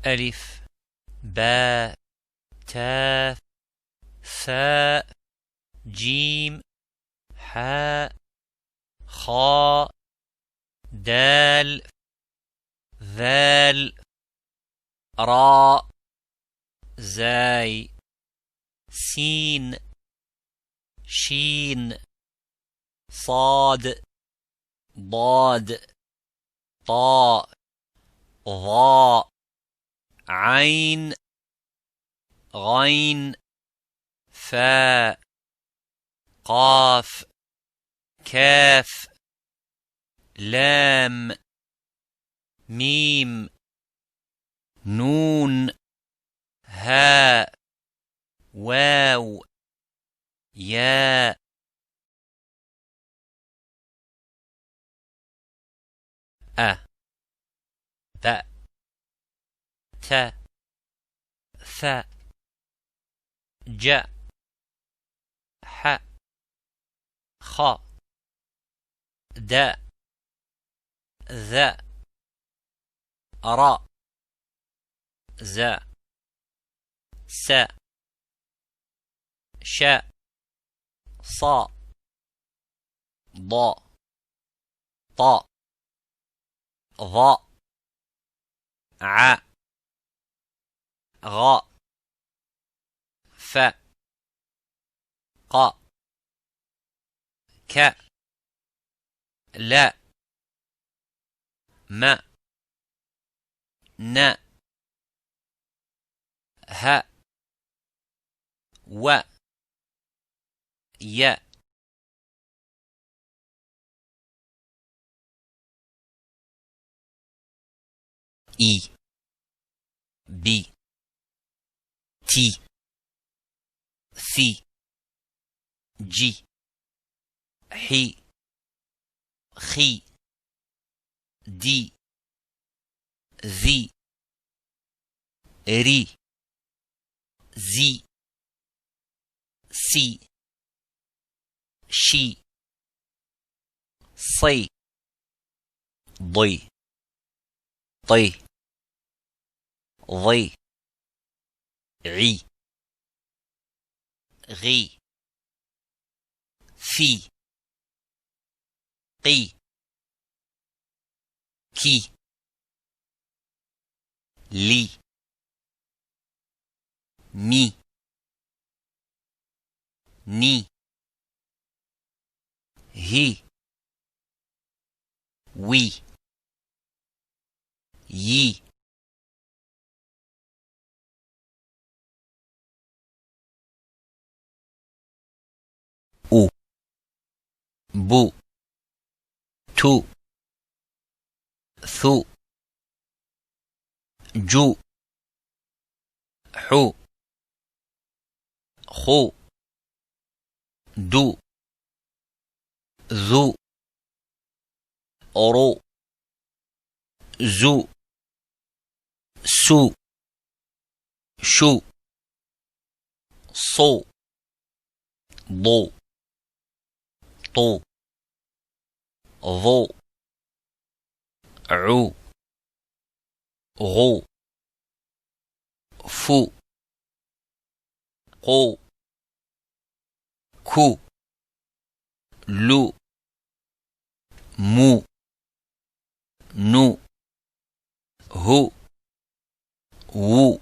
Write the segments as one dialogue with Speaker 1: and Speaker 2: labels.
Speaker 1: ألف باء تاء ثاء جيم حاء خاء دال ذال راء زاي سين شين صاد ضاد طاء ظاء عين غين فاء قاف كاف لام ميم نون هاء واو ياء باء تاء ثاء جاء حاء خاء داء ذاء راء زاء ساء شاء صاء ضاء طاء ظاء عاء غاء فاء قاء كاء لاء ماء ناء هاء واء ياء إي بي تي ثي جي حي خي دي ذي ري زي سي شي صي ضي طي ضي عي غي في قي كي لي مي ني هي وي يي او بو تو ثو جو حو خو دو ذو رو زو سو شو صو ضو طو ضو عو غو فو قو كو لو مو نو هو وو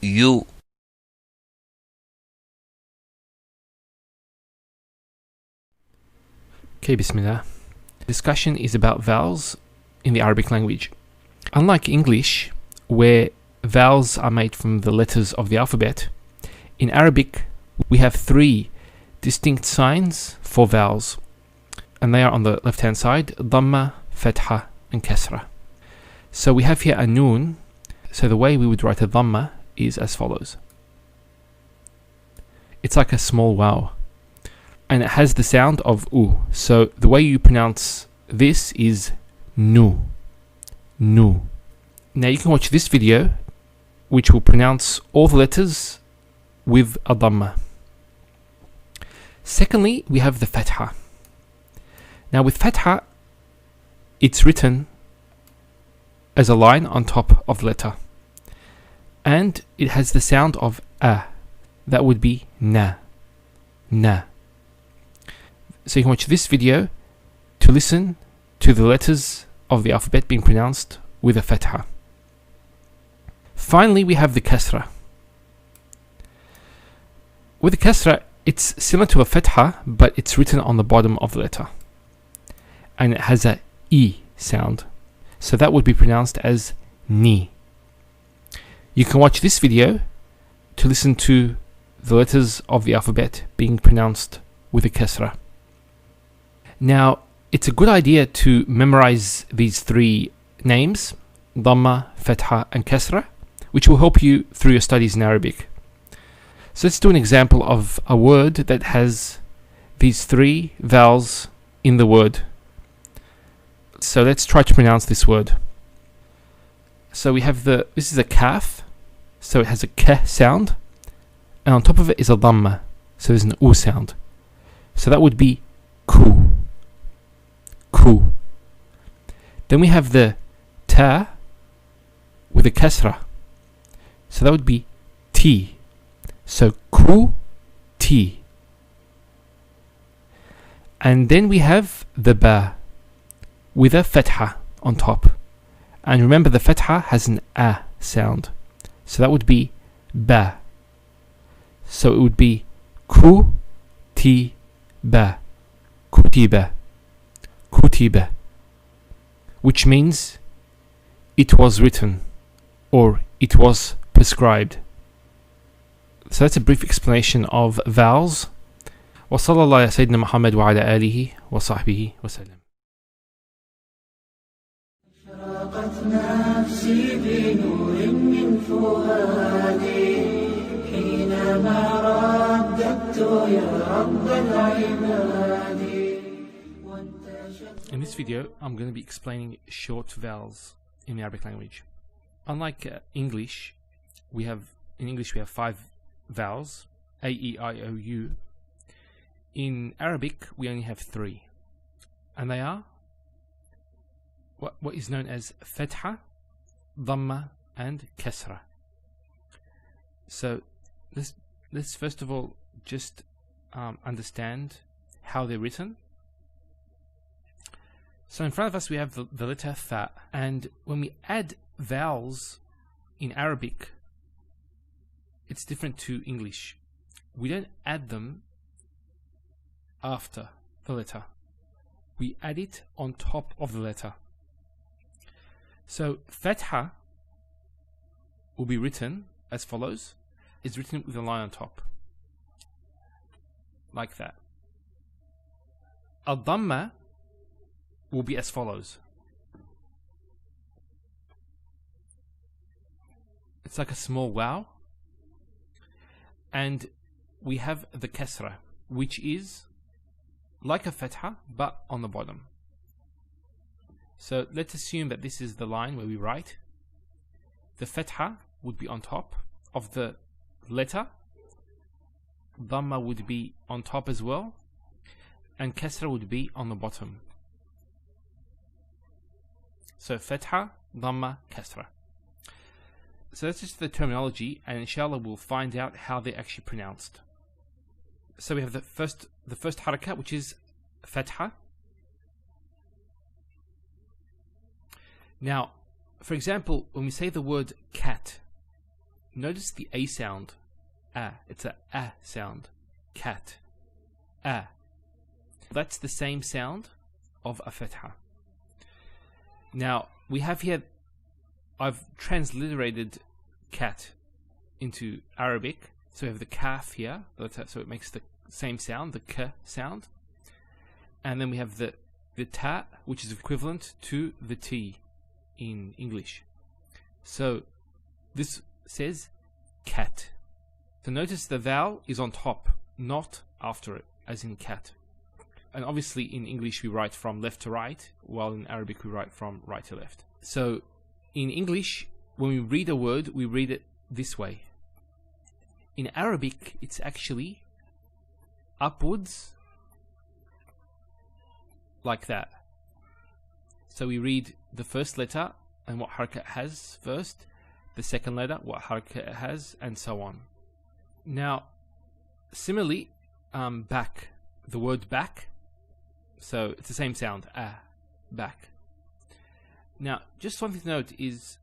Speaker 1: يو.
Speaker 2: Okay, Bismillah. Discussion is about vowels in the Arabic language. Unlike English, where vowels are made from the letters of the alphabet, in Arabic we have three distinct signs for vowels, and they are on the left hand side: Dhamma, Fatha and Kasra. So we have here a noon. So the way we would write a Dhamma is as follows. It's like a small wow, and it has the sound of U. So the way you pronounce this is Nu. Nu. Now you can watch this video, which will pronounce all the letters with a Dhamma. Secondly, we have the Fatha. Now with Fatha, it's written as a line on top of the letter. and it has the sound of a. That would be na. Na. So you can watch this video to listen to the letters of the alphabet being pronounced with a fatha. Finally, we have the kasra. With the kasra, it's similar to a fatha, but it's written on the bottom of the letter. And it has a e sound. So that would be pronounced as ni. You can watch this video to listen to the letters of the alphabet being pronounced with a kasra. Now, it's a good idea to memorize these three names, dhamma, fatha, and kasra, which will help you through your studies in Arabic. So let's do an example of a word that has these three vowels in the word. So let's try to pronounce this word. So we have this is a kaf, so it has a k sound, and on top of it is a dhamma, so there's an u sound. So that would be ku. Ku. Then we have the ta with a kasra, so that would be ti. So ku ti. And then we have the ba with a fatha on top. And remember, the fatha has an a sound, so that would be ba. So it would be ku ti ba. Kutiba. Kutiba. Which means it was written or it was prescribed. So that's a brief explanation of vowels. وصلى الله على سيدنا محمد وعلى آله وصحبه وسلم. أشرقت نفسي بنور من فؤادي حينما رددت يا رب العباد. In this video, I'm going to be explaining short vowels in the Arabic language. Unlike English, we have 5 vowels, A, E, I, O, U. In Arabic, we only have 3, and they are what is known as fatha, dhamma, and kasra. So let's first of all just understand how they're written. So in front of us we have the letter fa, and when we add vowels in Arabic, it's different to English. We don't add them after the letter. We add it on top of the letter. So fatha will be written as follows. It's written with a line on top, like that. Al-dhamma will be as follows. It's like a small wow. And we have the kasra, which is like a fatha, but on the bottom. So let's assume that this is the line where we write. The fatha would be on top of the letter. Dhamma would be on top as well. And kasra would be on the bottom. So fatha, dhamma, kasra. So that's just the terminology, and inshallah we'll find out how they're actually pronounced. So we have the first harakat, which is fatha. Now, for example, when we say the word cat, notice the a sound. It's a sound. Cat. That's the same sound of a fatha. Now, we have here, I've transliterated cat into Arabic. So we have the kaf here, so it makes the same sound, the k sound. And then we have the ta, which is equivalent to the t in English. So this says cat. So notice the vowel is on top, not after it, as in cat. And obviously in English we write from left to right, while in Arabic we write from right to left. So in English, when we read a word, we read it this way. In Arabic, it's actually upwards, like that. So we read the first letter and what harakat has first, the second letter, what haraka it has, and so on. Now, similarly, back, the word back, so it's the same sound, back. Now, just something to note is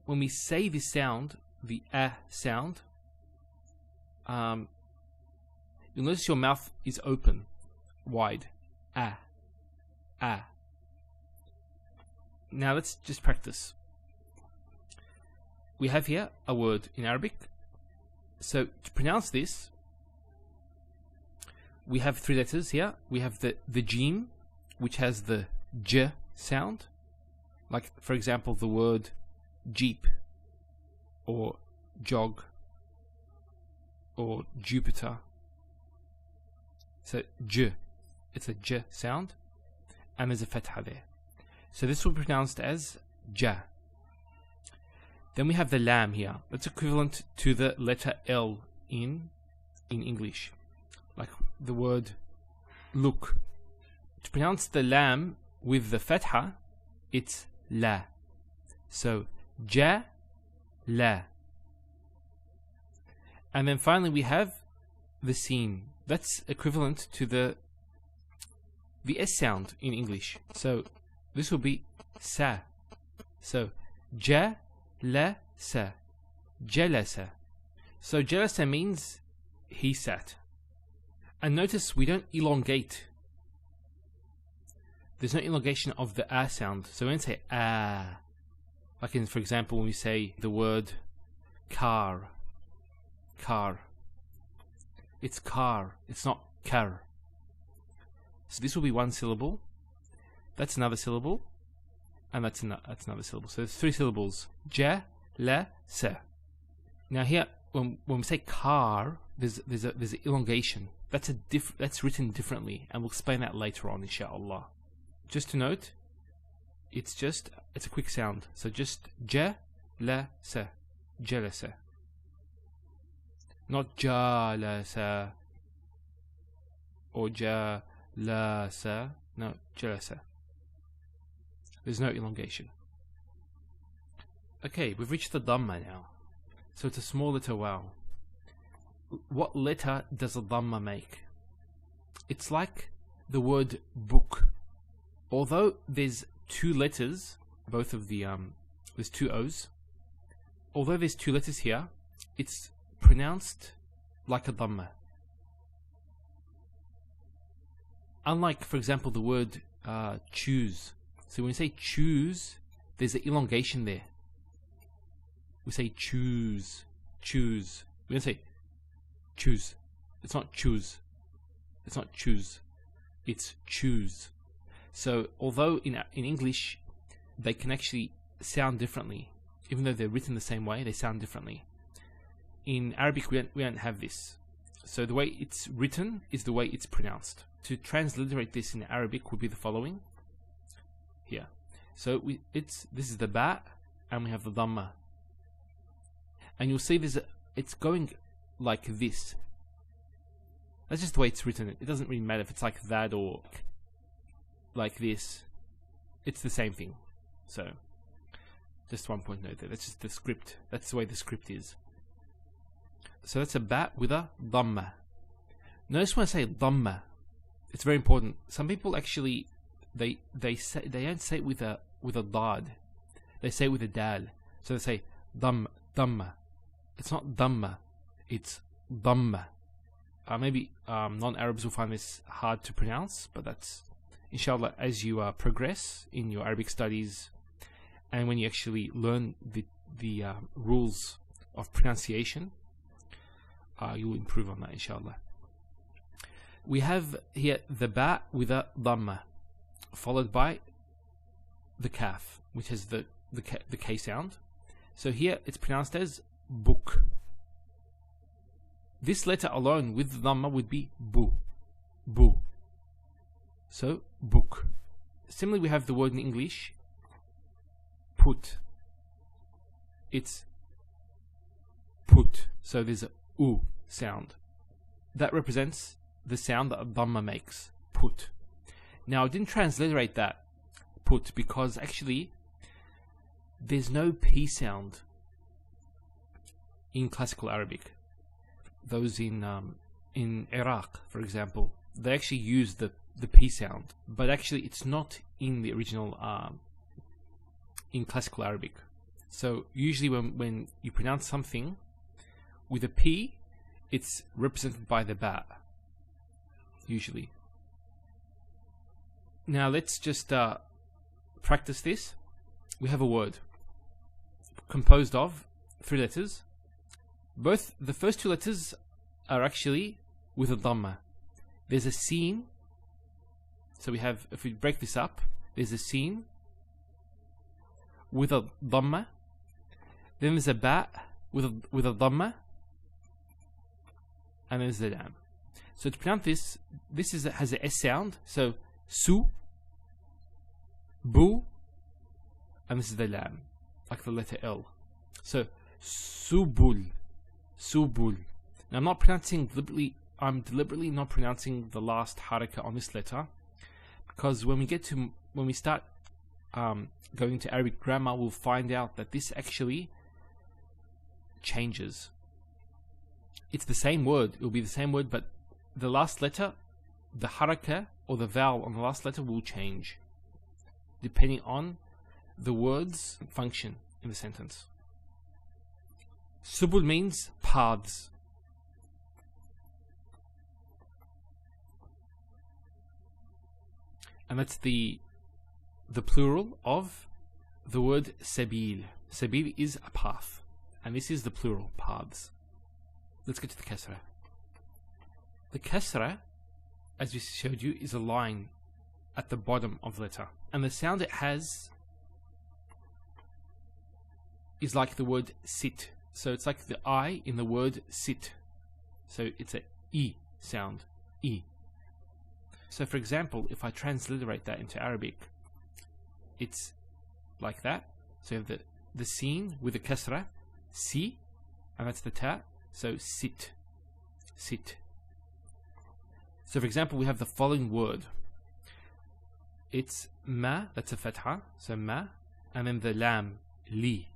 Speaker 2: when we say this sound, the sound, you'll notice your mouth is open, wide, Now let's just practice. We have here a word in Arabic. So to pronounce this, we have 3 letters here. We have the jim, which has the j sound. Like, for example, the word jeep, or jog, or Jupiter. So j, it's a j sound, and there's a fatha there. So this will be pronounced as ja. Then we have the lam here. That's equivalent to the letter L in English. Like the word look. To pronounce the lam with the fatha, it's la. So ja, la. And then finally we have the sin. That's equivalent to the S sound in English. So this will be sa. So ja, la, sa. Jalasa. So jalasa means he sat. And notice we don't elongate. There's no elongation of the sound. So we don't say like in, for example, when we say the word car. It's car. It's not car. So this will be 1 syllable. That's another syllable. And that's another syllable. So there's 3 syllables. Ja, la, sa. Now here, when we say car, there's an elongation. That's written differently, and we'll explain that later on, inshallah. Just to note, it's a quick sound. So just ja, la, sa, jalasa. Not jalasa or jalasa. No, jalasa. There's no elongation. Okay, we've reached the dhamma now. So it's a small letter wow. What letter does a dhamma make? It's like the word book. Although there's 2 letters, both of the there's 2 O's. Although there's 2 letters here, it's pronounced like a dhamma. Unlike, for example, the word choose. So when we say choose, there's an elongation there. We say choose. We don't say choose. It's not choose. It's not choose. It's choose. So although in English they can actually sound differently, even though they're written the same way, they sound differently. In Arabic we don't have this. So the way it's written is the way it's pronounced. To transliterate this in Arabic would be the following. Here. So this is the ba, and we have the dhamma. And you'll see it's going like this. That's just the way it's written. It doesn't really matter if it's like that or like this. It's the same thing. So just 1 point note there. That's just the script. That's the way the script is. So that's a ba with a dhamma. Notice when I say dhamma, it's very important. Some people actually they don't say it with a dad. They say it with a dal. So they say dhamma. It's not dhamma. It's dhamma. Maybe non-Arabs will find this hard to pronounce, but that's, inshallah, as you progress in your Arabic studies and when you actually learn the rules of pronunciation, you will improve on that, inshallah. We have here the ba with a dhamma, followed by the kaf, which has the K sound. So here it's pronounced as book. This letter alone with the dhamma would be bu. So book. Similarly, we have the word in English put. It's put. So there's a u sound. That represents the sound that a dhamma makes. Put. Now I didn't transliterate that put because actually there's no P sound in classical Arabic. Those in Iraq, for example, they actually use the P sound, but actually it's not in the original in classical Arabic. So usually when you pronounce something with a P, it's represented by the ba, usually. Now let's just practice this. We have a word composed of 3 letters. Both the first 2 letters are actually with a dhamma. There's a sin. So we have, if we break this up, there's a sin with a dhamma. Then there's a ba with a dhamma. And there's the lam. So to pronounce this has a S sound. So su, bu, and this is the lam, like the letter L. So subul, subul. Now I'm deliberately not pronouncing the last haraka on this letter, because when we start going to Arabic grammar, we'll find out that this actually changes. It's the same word, it will be the same word, but the last letter, the haraka or the vowel on the last letter will change depending on the word's function in the sentence. Subul means paths. And that's the plural of the word sabil. Sabil is a path, and this is the plural, paths. Let's get to the kasra. The kasra, as we showed you, is a line at the bottom of the letter, and the sound it has is like the word sit. So it's like the I in the word sit. So it's a E sound, E. So for example, if I transliterate that into Arabic, it's like that. So you have the sin with the kasra, si, and that's the ta. So sit, sit. So for example, we have the following word. It's ma, that's a fatha, so ma, and then the lam, li,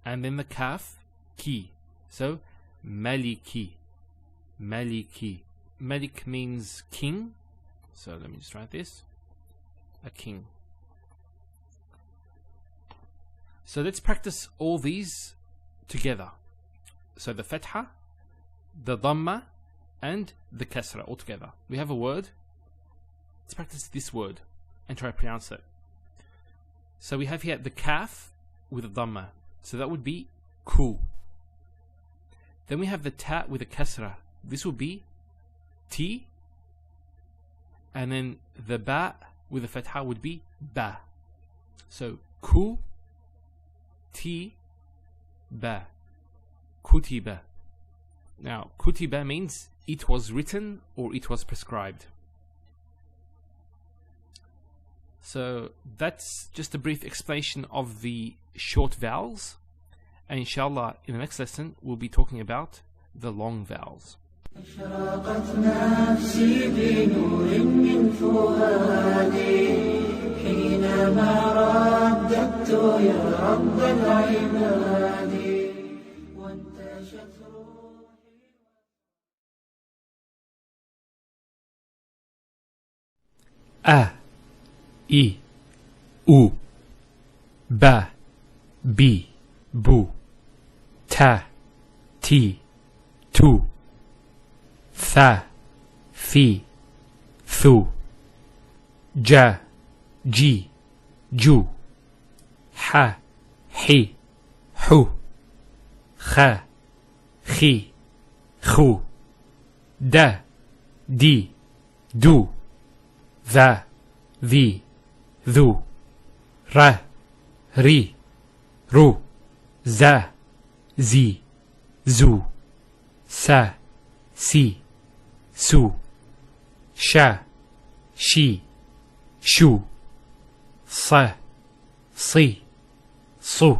Speaker 2: and then the kaf, ki. So maliki, maliki. Malik means king. So let me just write this, a king. So let's practice all these together. So the fatha, the dhamma, and the kasra all together. We have a word. Let's practice this word and try to pronounce it. So we have here the kaf with a dhamma. So that would be ku. Then we have the ta with a kasra. This will be ti. And then the ba with a fatha would be ba. So ku, ti, ba. Kutiba. Now, kutiba means it was written or it was prescribed. So that's just a brief explanation of the short vowels. And inshallah, in the next lesson, we'll be talking about the long vowels.
Speaker 3: أشرقت نفسي بنور من فؤادي حينما رددت يا رب العباد وانتشت روحي.
Speaker 2: A, I, U, Ba, Bi, Bu, Ta, Ti, Tu, Tha, Fi, Thu, Ja, Ji, Ju, Ha, Hi, Hu, Kha, Khi, Khu, Da, Di, Du, Tha, Vi, Thu, Ra, Ri, Ru, Za, Zi, Zu, Sa, Si, Su, Sha, Shi, Shu, Sa, Si, Su,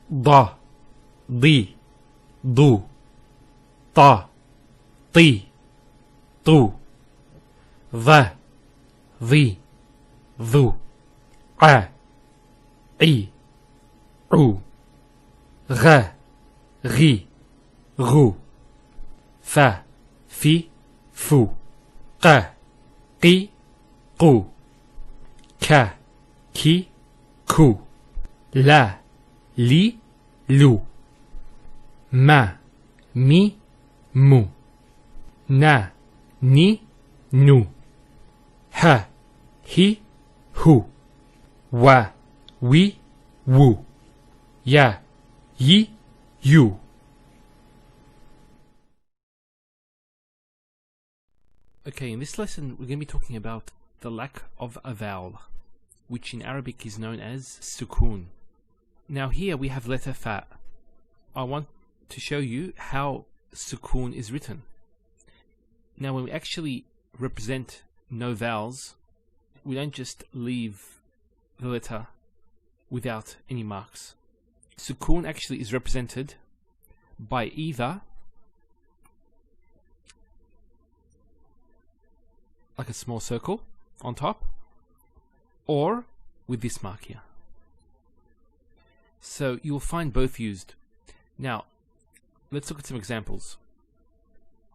Speaker 2: Da, Di, Du, Ta, Ti, Tu, Tha, Thi, Thu, A, I, U, Gha, Ghi, غو فا في فو قا قي قو كا كي كو لا لي لو ما مي مو نا ني نو ها هي هو وا وي وو يا يي يو. Okay, in this lesson we're going to be talking about the lack of a vowel, which in Arabic is known as sukoon. Now here we have letter fa. I want to show you how sukoon is written. Now when we actually represent no vowels, we don't just leave the letter without any marks. Sukoon actually is represented by either like a small circle on top, or with this mark here. So you will find both used. Now let's look at some examples.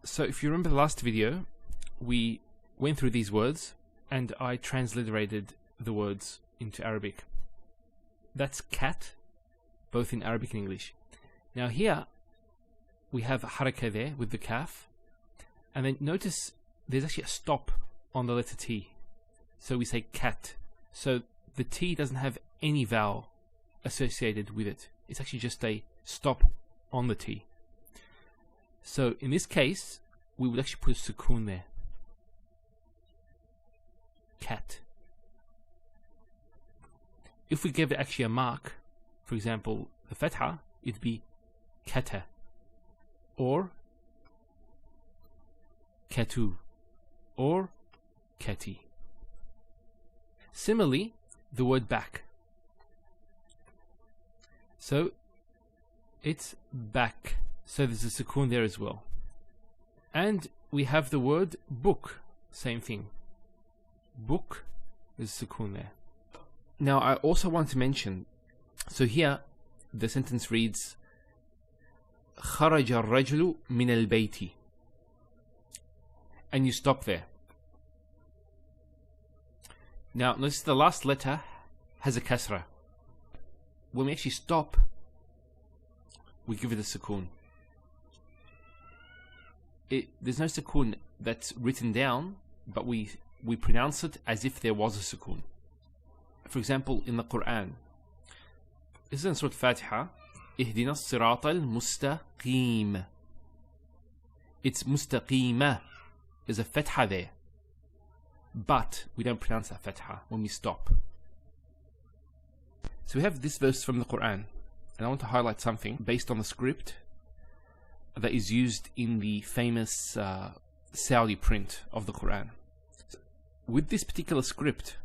Speaker 2: So if you remember the last video, we went through these words and I transliterated the words into Arabic. That's cat, both in Arabic and English. Now here we have haraka there with the kaf, and then notice there's actually a stop on the letter T. So we say cat. So the T doesn't have any vowel associated with it. It's actually just a stop on the T. So in this case, we would actually put a sukoon there. Cat. If we gave it actually a mark, for example, the fatha, it'd be kata, or katu, or kati. Similarly, the word back. So it's back. So there's a sukoon there as well. And we have the word book. Same thing. Book, there's a sukoon there. Now I also want to mention, so here the sentence reads خرج الرجل من البيت, and you stop there. Now notice the last letter has a kasra. When we actually stop, we give it a sukoon. There's no sukoon that's written down, but we pronounce it as if there was a sukoon. For example, in the Quran, this is in Surah Fatiha, اهدنا الصراط المستقيم. It's mustaqima. There's a fatha there, but we don't pronounce that fatha when we stop. So we have this verse from the Quran, and I want to highlight something based on the script that is used in the famous Saudi print of the Quran. With this particular script,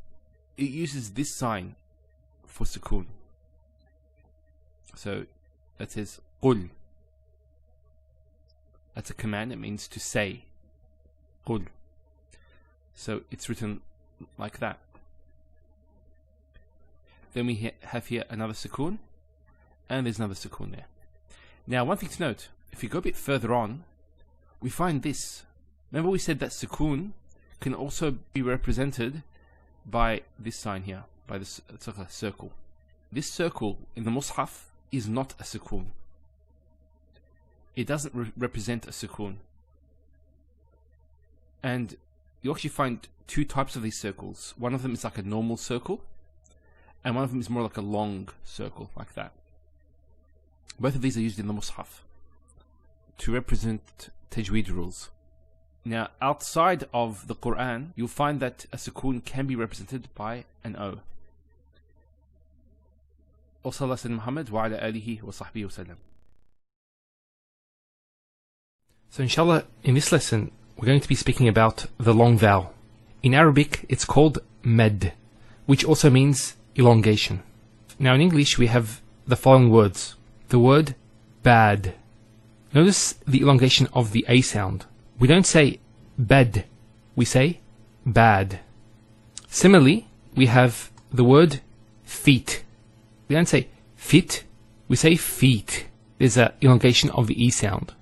Speaker 2: it uses this sign for sukoon. So that says qul. That's a command. It means to say. Qul. So it's written like that. Then we have here another sukoon, and there's another sukoon there. Now one thing to note, if you go a bit further on, we find this. Remember we said that sukoon can also be represented by this sign here, by this circle. This circle in the Mus'haf is not a sukoon. It doesn't represent a sukoon. And you actually find two types of these circles. One of them is like a normal circle, and one of them is more like a long circle, like that. Both of these are used in the Mus'haf to represent tajweed rules. Now, outside of the Quran, you'll find that a sukoon can be represented by an O. So inshallah, in this lesson, we're going to be speaking about the long vowel. In Arabic, it's called med, which also means elongation. Now in English, we have the following words. The word bad. Notice the elongation of the A sound. We don't say bad, we say bad. Similarly, we have the word feet. We don't say fit, we say feet. There's an elongation of the E sound.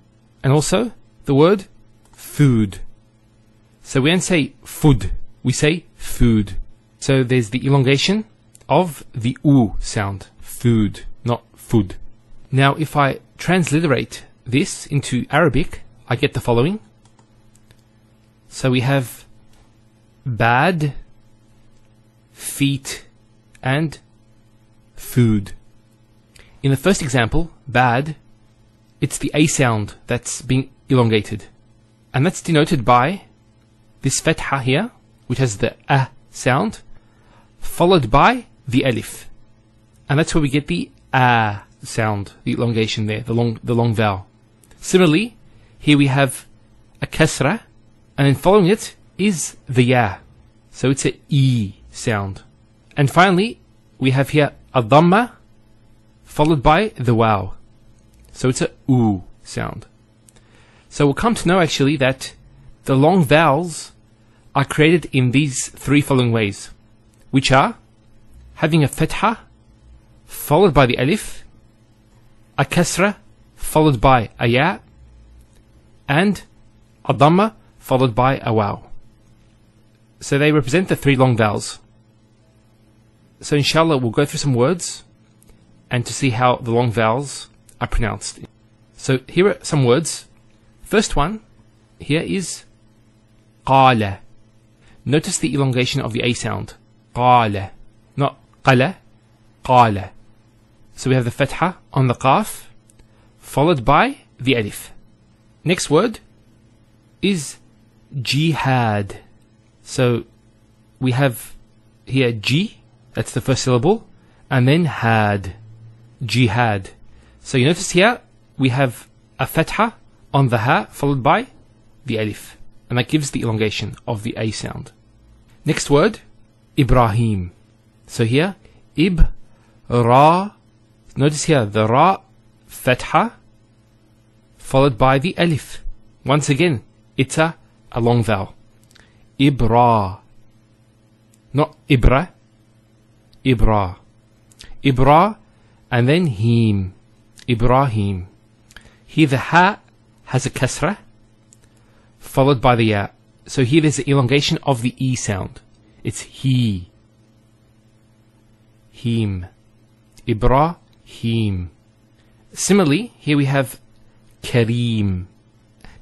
Speaker 2: and also the word food. So we don't say food, we say food. So there's the elongation of the oo sound, food, not food. Now if I transliterate this into Arabic, I get the following. So we have bad, feet, and food. In the first example, bad, it's the A sound that's being elongated. And that's denoted by this fatha here, which has the A sound, followed by the alif. And that's where we get the A sound, the elongation there, the long vowel. Similarly, here we have a kasra, and then following it is the ya. So it's a E sound. And finally, we have here a dhamma, followed by the waw. So it's a oo sound. So we'll come to know actually that the long vowels are created in these three following ways, which are having a fatha, followed by the alif, a kasra, followed by a ya, and a dhamma, followed by a waw. So they represent the three long vowels. So inshallah we'll go through some words and to see how the long vowels are pronounced. So here are some words. First one here is qala. Notice the elongation of the A sound. Qala. Not qala, qala. So we have the fatha on the qaf, followed by the alif. Next word is jihad. So we have here G, that's the first syllable, and then had, jihad. So you notice here we have a fatha on the ha followed by the alif, and that gives the elongation of the A sound. Next word, Ibrahim. So here, ra. Notice here the ra fatha followed by the alif. Once again, it's a long vowel. Ibra. Not ibra. Ibra. Ibra, and then him. Ibrahim. Here the ha has a kasra, followed by the ya. So here there's the elongation of the E sound. It's he. Him. Ibrahim. Similarly, here we have Kareem.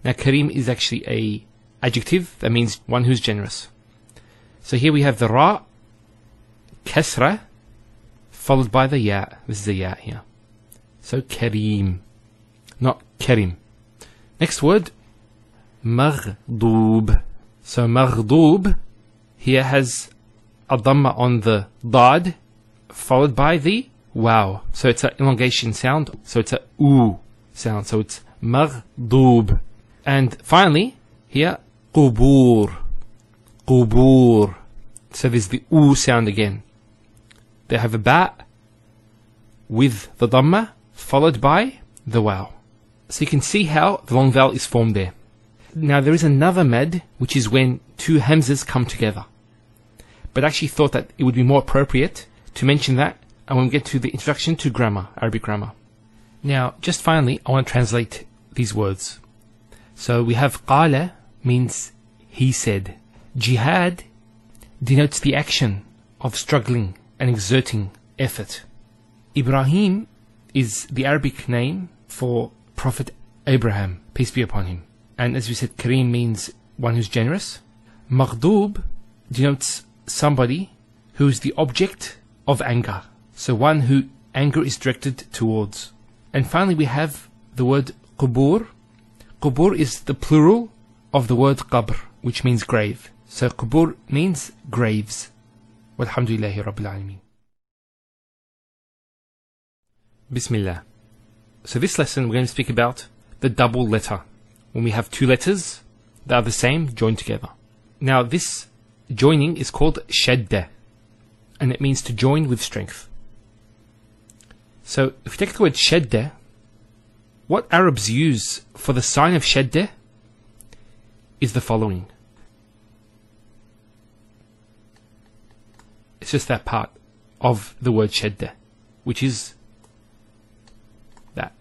Speaker 2: Now Kareem is actually a adjective that means one who's generous. So here we have the ra, kasra, followed by the ya. This is the ya here. So Kareem, not Karim. Next word, maghdoob. So maghdoob here has a dhamma on the dad, followed by the waw. So it's an elongation sound. So it's a oo sound. So it's maghdoob. And finally, here, qubur. Qubur. So there's the oo sound again. They have a ba with the dhamma, followed by the waw. So you can see how the long vowel is formed there. Now there is another mad, which is when two hamzas come together. But I actually thought that it would be more appropriate to mention that and when we get to the introduction to grammar, Arabic grammar. Now, just finally, I want to translate these words. So we have qala means he said. Jihad denotes the action of struggling and exerting effort. Ibrahim is the Arabic name for Prophet Abraham, peace be upon him. And as we said, Kareem means one who's generous. Maghdoob denotes somebody who is the object of anger. So one who anger is directed towards. And finally we have the word qubur. Qubur is the plural of the word qabr, which means grave. So qubur means graves. Walhamdulillahi Rabbil Alameen. Bismillah. So this lesson we're going to speak about the double letter. When we have two letters that are the same joined together. Now this joining is called shadda, and it means to join with strength. So if we take the word shadda, what Arabs use for the sign of shadda is the following. It's just that part of the word shadda, which is that.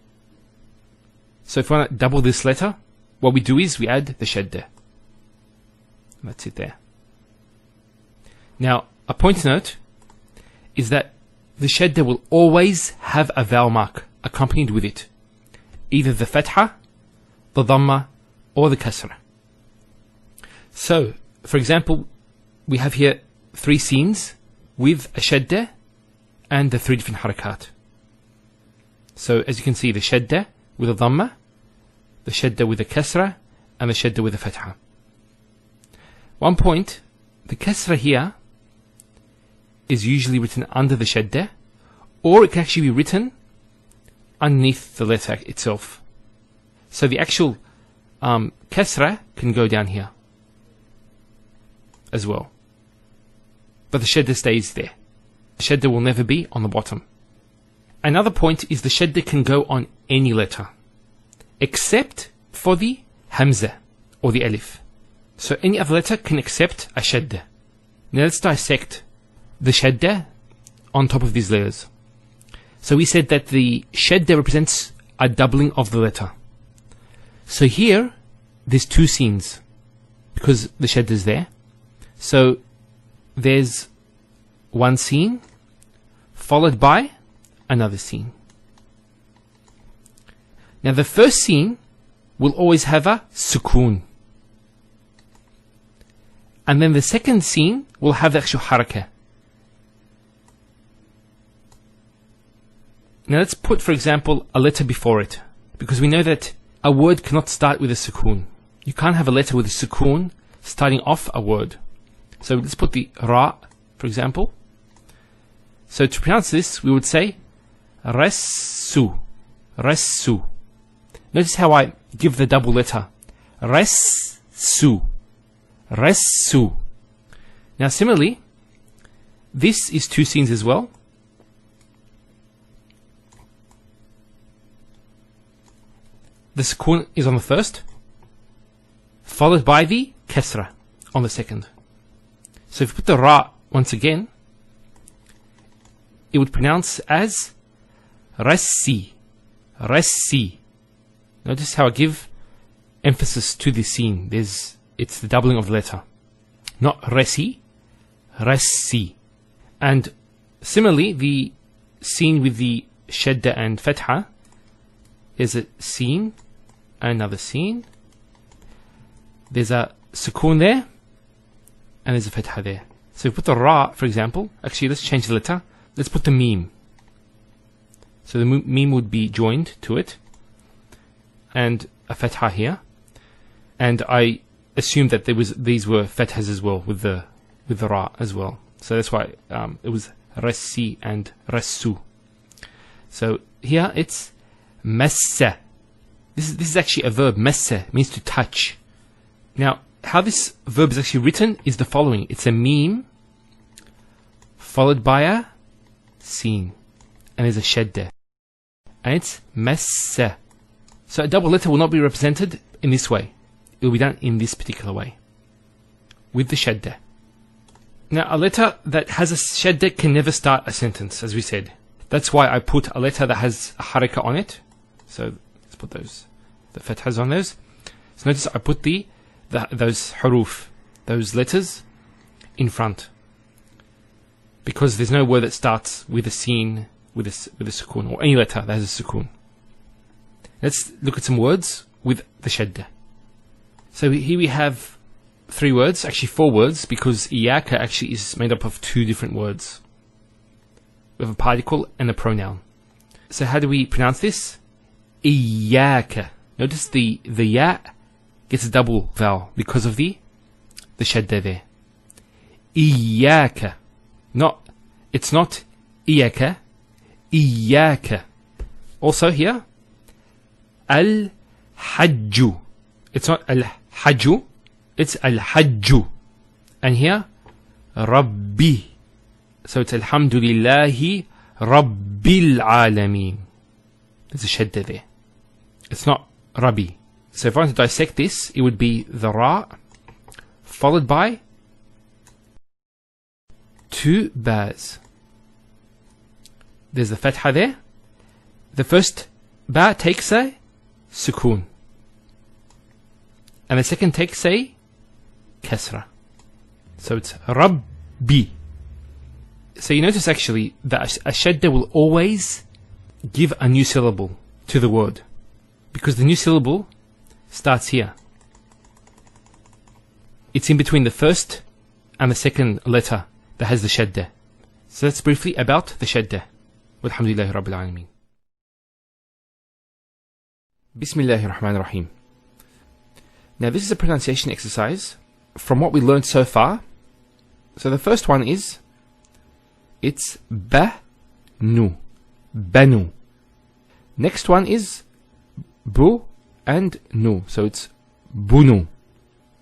Speaker 2: So if we want to double this letter, what we do is we add the shadda. That's it there. Now, a point to note is that the shadda will always have a vowel mark accompanied with it. Either the fatha, the dhamma, or the kasra. So, for example, we have here 3 scenes with a shadda and the 3 different harakat. So, as you can see, the shadda with a dhamma, the shadda with a kasra, and the shadda with a fatha. One point, the kasra here is usually written under the shadda, or it can actually be written underneath the letter itself. So the actual kasra can go down here as well. But the shadda stays there. The shadda will never be on the bottom. Another point is the shadda can go on any letter, except for the hamza or the alif. So any other letter can accept a shadda. Now let's dissect the shadda on top of these letters. So we said that the shadda represents a doubling of the letter. So here, there's 2 scenes, because the shadda is there. So there's one scene, followed by another scene. Now the first scene will always have a sukoon. And then the second scene will have the actual harakah. Now let's put, for example, a letter before it, because we know that a word cannot start with a sukoon. You can't have a letter with a sukoon starting off a word. So let's put the ra, for example. So to pronounce this, we would say ressu, ressu. Notice how I give the double letter. Ressu, ressu. Now similarly, this is 2 scenes as well. The sukoon is on the first, followed by the kasra on the second. So if you put the ra once again, it would pronounce as rassi, rassi. Notice how I give emphasis to the scene. It's the doubling of the letter. Not resi, rassi. And similarly, the scene with the shadda and fatha, there's a scene, another scene. There's a sukoon there, and there's a fatha there. So if we put the ra, for example, actually let's change the letter. Let's put the meme. So the meme would be joined to it, and a fatha here. And I assumed that these were fathas as well with the ra as well. So that's why it was rassi and rassu. So here it's massa. This is actually a verb. Massa means to touch. Now, how this verb is actually written is the following. It's a meme followed by a sin, and there's a shadda, and it's massa. So a double letter will not be represented in this way. It will be done in this particular way with the shadda. Now, a letter that has a shadda can never start a sentence, as we said. That's why I put a letter that has a haraka on it. So let's put the fathas on those. So notice I put those huruf, those letters, in front, because there's no word that starts with a sin, with a sukoon, or any letter that has a sukoon. Let's look at some words with the shadda. So here we have 3 words, actually 4 words, because iyaka actually is made up of 2 different words. We have a particle and a pronoun. So how do we pronounce this? Iyaka. Notice the ya gets a double vowel because of the shadda there. Iyaka. It's not iyaka, iyaka. Also here, al-hajju. It's not al-hajju, it's al-hajju. And here, rabbi. So it's alhamdulillahi rabbil alameen. There's a shadda there. It's not rabbi. So if I want to dissect this, it would be the ra followed by 2 bas. There's the fatha there. The first ba takes a sukoon. And the second take say kasra. So it's Rabbi. So you notice actually that a shadda will always give a new syllable to the word, because the new syllable starts here. It's in between the first and the second letter that has the shadda. So that's briefly about the shadda. Walhamdulillahi Rabbil Alameen. Bismillahir Rahmanir Rahim. Now this is a pronunciation exercise from what we learned so far. So the first one is, it's ba-nu, banu. Next one is bu and nu, so it's bunu.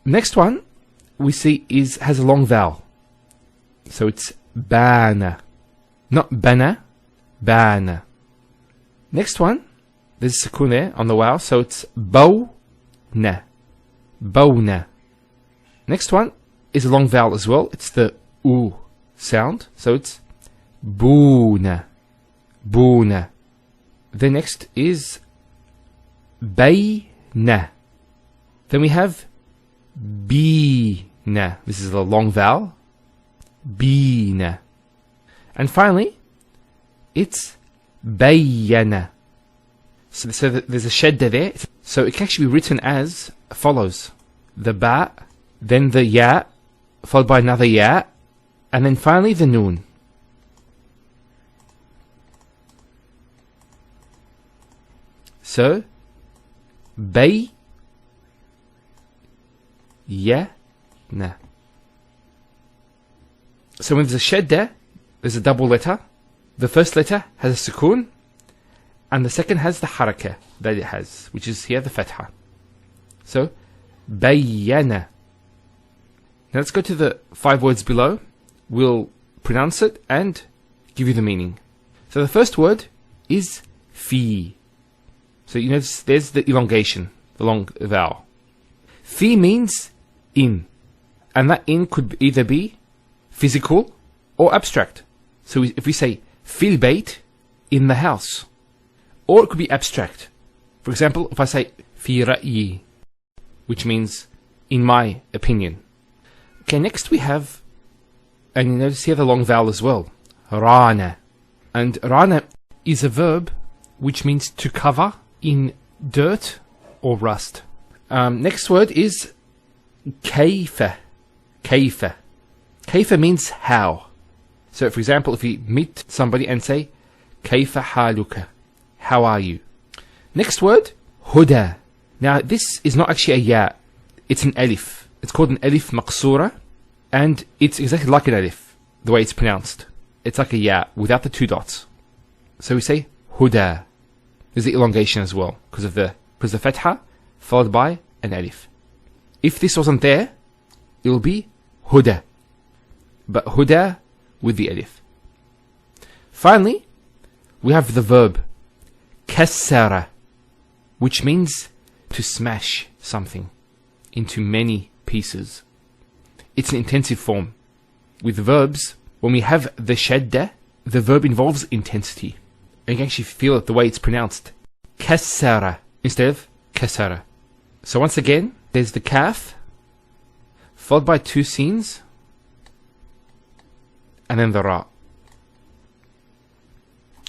Speaker 2: Next one we see has a long vowel, so it's bana, not bana, bana. Next one, there's a sukoon there on the vowel, so it's bawna, bawna. Next one is a long vowel as well, it's the u sound, so it's boona, boona. The next is bayna. Then we have beena. This is a long vowel, beena. And finally, it's bayyana. So there's a shadda there. So it can actually be written as follows: the ba, then the ya, followed by another ya, and then finally the noon. So, bay, ya, na. So when there's a shadda, there's a double letter. The first letter has a sukoon, and the second has the harakah that it has, which is here the fatha. So, bayyana. Now let's go to the 5 words below. We'll pronounce it and give you the meaning. So the first word is fi. So you notice there's the elongation, the long vowel. Fi means in, and that in could either be physical or abstract. So if we say fil bayt, in the house, or it could be abstract. For example, if I say fi ra'yi, which means in my opinion. Okay, next we have, and you notice here the long vowel as well, rana. And rana is a verb which means to cover in dirt or rust. Next word is kayfa. Kayfa. Kayfa means how. So for example, if we meet somebody and say kayfa haluka, how are you? Next word, huda. Now this is not actually a ya, it's an alif. It's called an alif maqsura, and it's exactly like an alif, the way it's pronounced. It's like a ya without the 2 dots. So we say huda. There's the elongation as well, because the fatha followed by an alif. If this wasn't there, it will be huda, but huda with the alif. Finally, we have the verb kassara, which means to smash something into many pieces. It's an intensive form. With verbs, when we have the shadda, the verb involves intensity. And you can actually feel it the way it's pronounced. Kassara instead of kasara. So once again, there's the kaf, followed by 2 scenes, and then the ra.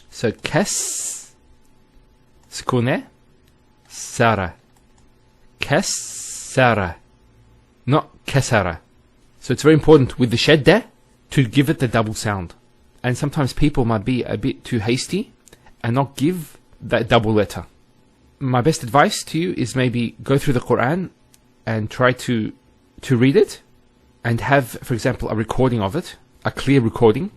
Speaker 2: So kas, skune, sara. Kassara, not kasara. So it's very important with the shadda to give it the double sound. And sometimes people might be a bit too hasty and not give that double letter. My best advice to you is maybe go through the Quran and try to read it and have, for example, a recording of it, a clear recording,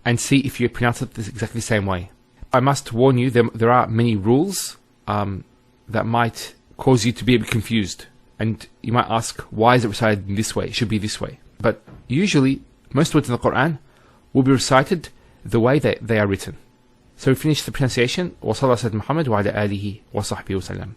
Speaker 2: and see if you pronounce it exactly the same way. I must warn you, there are many rules that might cause you to be a bit confused, and you might ask, why is it recited in this way? It should be this way. But usually, most words in the Quran will be recited the way that they are written. So we finish the pronunciation. Wa sallallahu alaihi wa sallam Muhammad wa ala alihi wa sahbihi wa sallam.